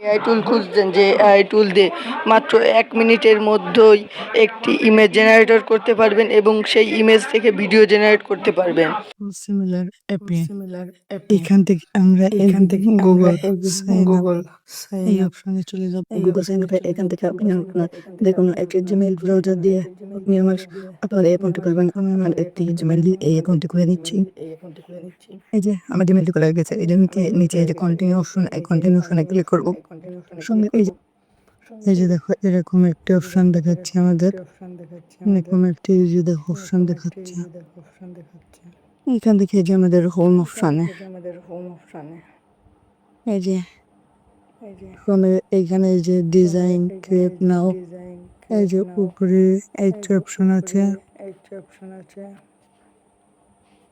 AI টুল খুঁজছেন, যে AI টুল দিয়ে মাত্র ১ মিনিটের মধ্যেই একটি ইমেজ জেনারেটর করতে পারবেন এবং সেই ইমেজ থেকে ভিডিও জেনারেট করতে পারবেন। সিমিলার অ্যাপে এখান থেকে আমরা গুগল সাইন আপ এই অপশনে চলে যাব। গুগল সাইন আপে এখান থেকে আপনি আপনার দেখুন একটি জিমেইল ব্রাউজার দিয়ে আপনি আপনার অ্যাকাউন্টটি করবেন। আমি আমার একটি জিমেইল দিয়ে এই অ্যাকাউন্টটি করে নিচ্ছি। এই যে আমার জিমেইলটি খোলা গেছে। এই যে নিচে এই যে কন্টিনিউ অপশন, এই কন্টিনিউ অপশনে ক্লিক করব। সঙ্গে এই যে দেখো এরকম একটি অপশন দেখাচ্ছে আমাদের, এরকম একটি এই যে দেখো অপশন দেখাচ্ছে। এখান থেকে এই যে আমাদের হোম অপশনে এই যে এইখানে এই যে ডিজাইন ক্রিয়েট নাও, এই যে উপরে একটি অপশন আছে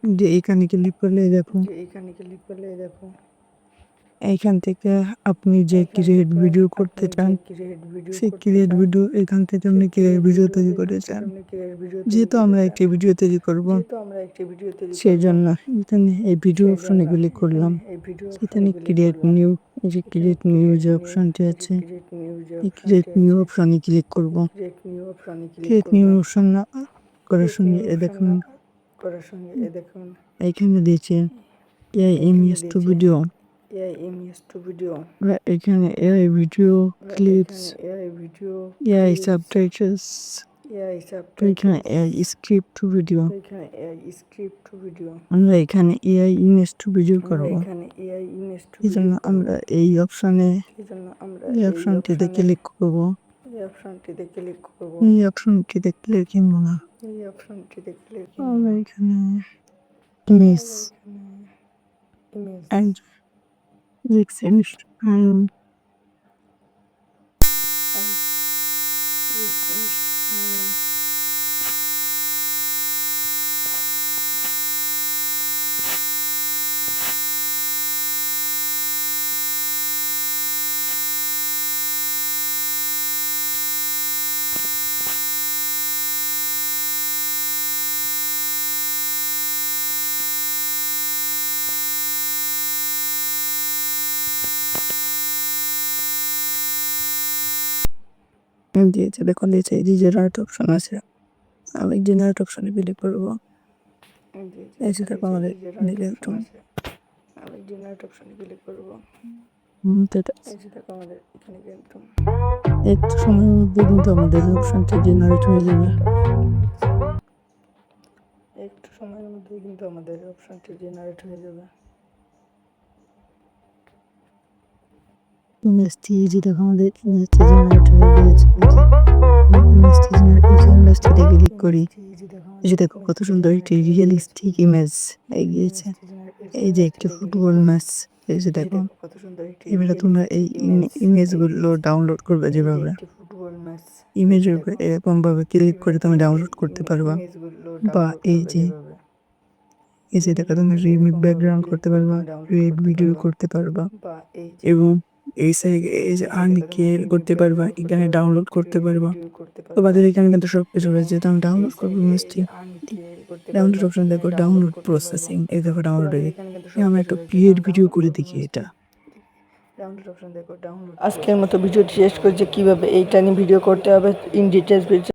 যে এইখানে ক্লিক করলে দেখুন এইখান থেকে আপনি যে ক্রিয়েট ভিডিও করতে চান সেই ক্রিয়েট ভিডিও এখান থেকে আপনি ক্রিয়েট ভিডিও তৈরি করতে চান। যেহেতু আমরা একটি ভিডিও তৈরি করব সেই জন্য এখানে এই ভিডিও অপশনে ক্লিক করলাম। এখানে ক্রিয়েট নিউ, এই যে ক্রিয়েট নিউ যে অপশনটি আছে এই ক্রিয়েট নিউ অপশনে ক্লিক করব। ক্রিয়েট নিউ অপশন করার সঙ্গে দেখুন এইখানে দিয়েছে এআই ইমেজ টু ভিডিও, এখানে AI video clips, AI subtitles, এখানে এআই স্ক্রিপ্ট টু ভিডিও। আমরা এখানে এআই ইমেজ টু ভিডিও করব। এই জন্য আমরা এই অপশনটিতে ক্লিক করব। এই অপশনটিতে ক্লিক করব না, আমরা এখানে ইমেজ and দিয়েছে দেখুন দিয়েছে এই যে জেনারেট অপশন আছে, আমি জেনারেট অপশনে ক্লিক করব। এই যে দেখো আমাদের একটু একটু সময়ের মধ্যে কিন্তু আমাদের অপশনটি জেনারেট হয়ে যাবে। ইমেজটি যে দেখো আমাদের ইমেজটি জেনারেট হয়ে গিয়েছে। ইমেজটিতে ক্লিক করি, এই যে দেখো কত সুন্দর একটি রিয়েলিস্টিক ইমেজ গিয়েছে। এই যে একটি ফুটবল ম্যাচ, এই যে দেখো এবারে তোমরা এই ইমেজগুলো ডাউনলোড করবে, যেভাবে ইমেজের উপরে এরকম ভাবে ক্লিক করে তুমি ডাউনলোড করতে পারবা। বা এই যে দেখো তুমি রিমিক ব্যাকগ্রাউন্ড করতে পারবা, রিড ভিডিও করতে পারবা এবং এই সাইডে এই যে আর্নিকেল করতে পারবা, এখানে ডাউনলোড করতে পারবা। তো বাজারে এখানে কিন্তু সব কিছু রয়েছে। তো আমি ডাউনলোড করবো ইমেজটি, ডাউনলোড অপশন দেখো, ডাউনলোড প্রসেসিং, এই দেখো ডাউনলোড হয়ে গেছে। আমি একটা ক্রিয়েট ভিডিও করে দেখি এটা। আজকের মতো ভিডিওটি শেষ করছি, কিভাবে এইটা নিয়ে ভিডিও করতে হবে ইন ডিটেলস।